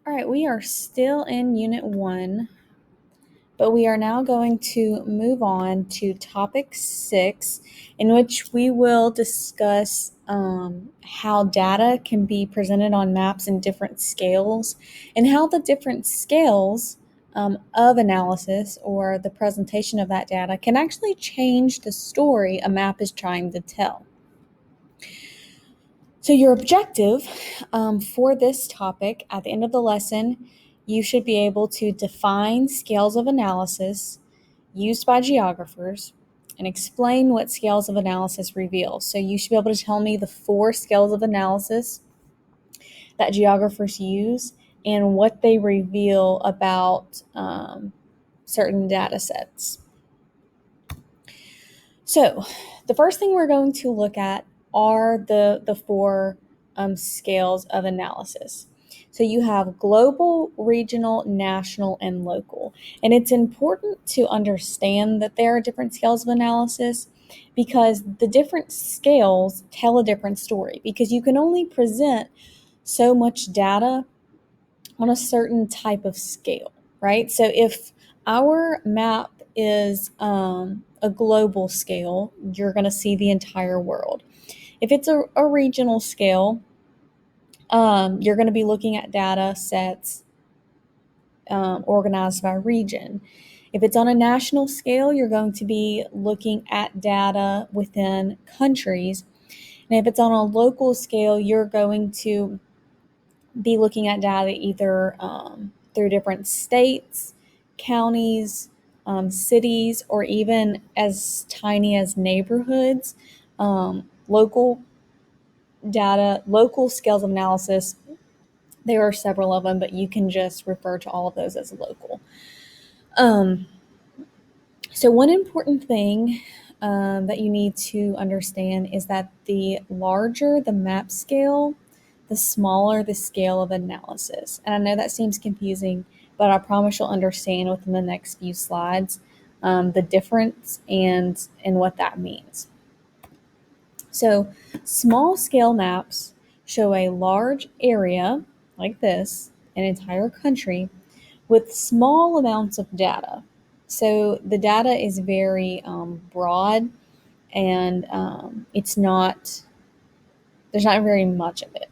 All right, we are still in Unit 1, but we are now going to move on to Topic 6, in which we will discuss how data can be presented on maps in different scales and how the different scales of analysis or the presentation of that data can actually change the story a map is trying to tell. So your objective for this topic at the end of the lesson, you should be able to define scales of analysis used by geographers and explain what scales of analysis reveal. So you should be able to tell me the 4 scales of analysis that geographers use and what they reveal about certain data sets. So the first thing we're going to look at are the 4 scales of analysis. So you have global, regional, national, and local. And it's important to understand that there are different scales of analysis because the different scales tell a different story, because you can only present so much data on a certain type of scale, right? So if our map is a global scale, you're going to see the entire world. If it's a regional scale, you're going to be looking at data sets organized by region. If it's on a national scale, you're going to be looking at data within countries. And if it's on a local scale, you're going to be looking at data either through different states, counties, cities, or even as tiny as neighborhoods. Local data, local scales of analysis, there are several of them, but you can just refer to all of those as local. So one important thing that you need to understand is that the larger the map scale, the smaller the scale of analysis. And I know that seems confusing, but I promise you'll understand within the next few slides the difference and what that means. So small scale maps show a large area like this, an entire country, with small amounts of data. So the data is very broad, and there's not very much of it.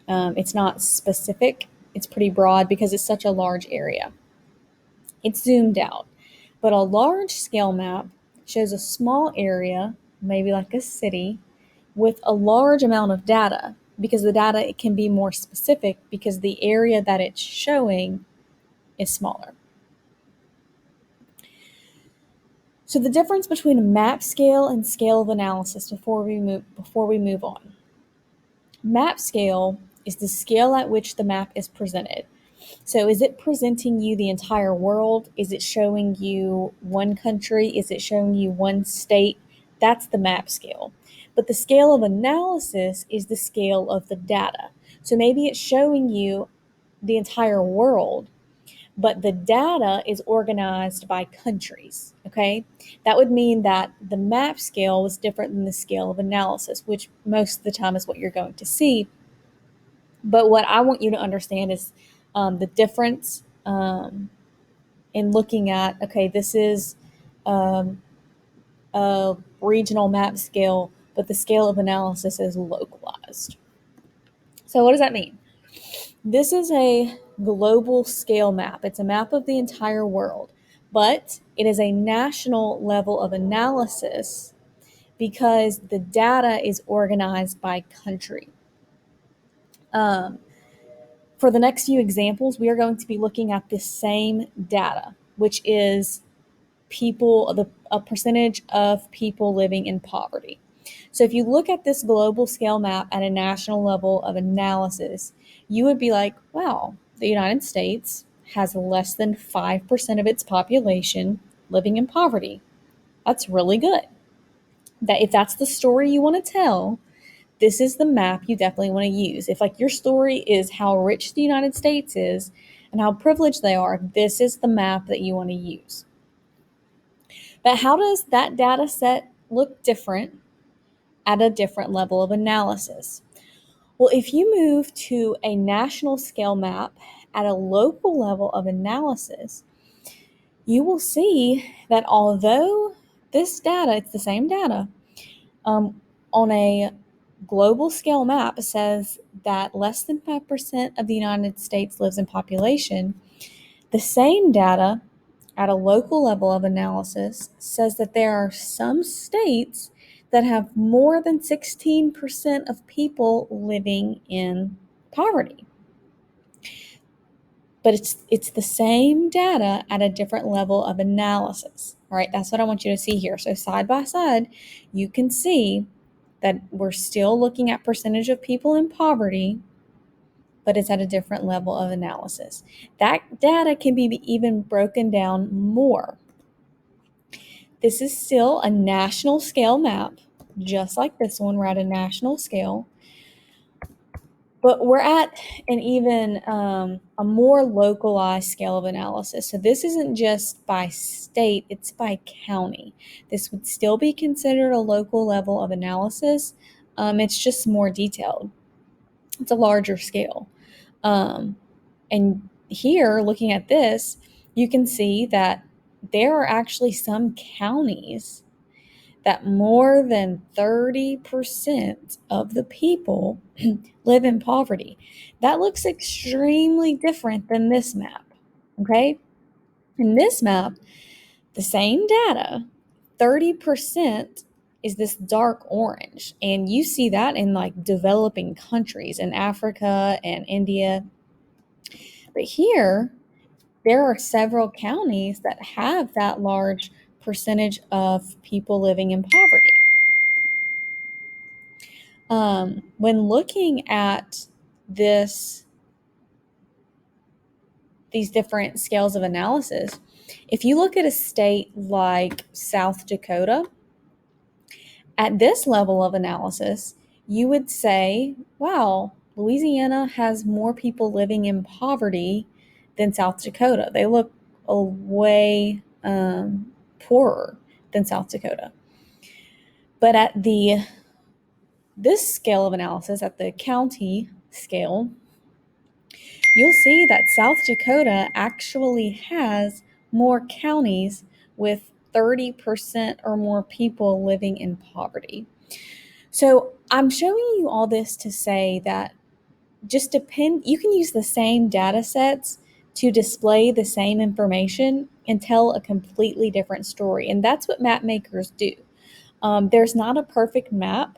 It's not specific. It's pretty broad because it's such a large area. It's zoomed out. But a large scale map shows a small area, maybe like a city, with a large amount of data, because the data, it can be more specific because the area that it's showing is smaller. So the difference between a map scale and scale of analysis before we move on. Map scale is the scale at which the map is presented. So is it presenting you the entire world? Is it showing you one country? Is it showing you one state? That's the map scale. But the scale of analysis is the scale of the data. So maybe it's showing you the entire world, but the data is organized by countries, okay? That would mean that the map scale was different than the scale of analysis, which most of the time is what you're going to see. But what I want you to understand is the difference in looking at, okay, this is a regional map scale, but the scale of analysis is localized. So what does that mean? This is a global scale map. It's a map of the entire world, but it is a national level of analysis because the data is organized by country. For the next few examples, we are going to be looking at the same data, which is a percentage of people living in poverty. So if you look at this global scale map at a national level of analysis, you would be like, wow, the United States has less than 5% of its population living in poverty. That's really good. That if that's the story you want to tell, this is the map you definitely want to use. If like your story is how rich the United States is and how privileged they are, this is the map that you want to use. But how does that data set look different at a different level of analysis? Well, if you move to a national scale map at a local level of analysis, you will see that although this data, it's the same data, um, on a global scale map says that less than 5% of the United States lives in population, the same data at a local level of analysis says that there are some states that have more than 16% of people living in poverty. But it's the same data at a different level of analysis. All right, that's what I want you to see here. So side by side, you can see that we're still looking at percentage of people in poverty, but it's at a different level of analysis. That data can be even broken down more. This is still a national scale map, just like this one. We're at a national scale, but we're at an even a more localized scale of analysis. So this isn't just by state, it's by county. This would still be considered a local level of analysis. It's just more detailed. It's a larger scale. Um, and here, looking at this, you can see that there are actually some counties that more than 30% of the people live in poverty. That looks extremely different than this map. Okay? In this map, the same data, 30% is this dark orange. And you see that in like developing countries in Africa and India. But here, there are several counties that have that large percentage of people living in poverty. When looking at this, these different scales of analysis, if you look at a state like South Dakota, at this level of analysis, you would say, wow, Louisiana has more people living in poverty than South Dakota. They look a way poorer than South Dakota. But at the this scale of analysis, at the county scale, you'll see that South Dakota actually has more counties with 30% or more people living in poverty. So I'm showing you all this to say that you can use the same data sets to display the same information and tell a completely different story. And that's what map makers do. There's not a perfect map.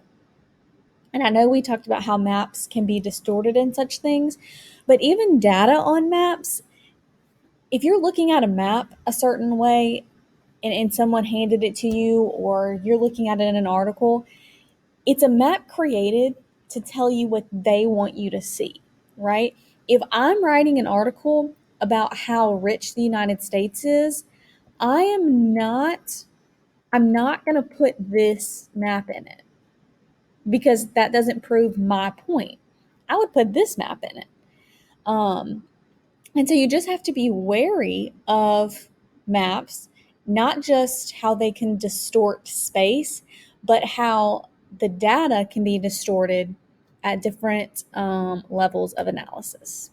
And I know we talked about how maps can be distorted in such things, but even data on maps, if you're looking at a map a certain way and someone handed it to you or you're looking at it in an article, it's a map created to tell you what they want you to see, right? If I'm writing an article about how rich the United States is, I am not I'm not going to put this map in it because that doesn't prove my point. I would put this map in it. Um, and so you just have to be wary of maps, not just how they can distort space, but how the data can be distorted at different levels of analysis.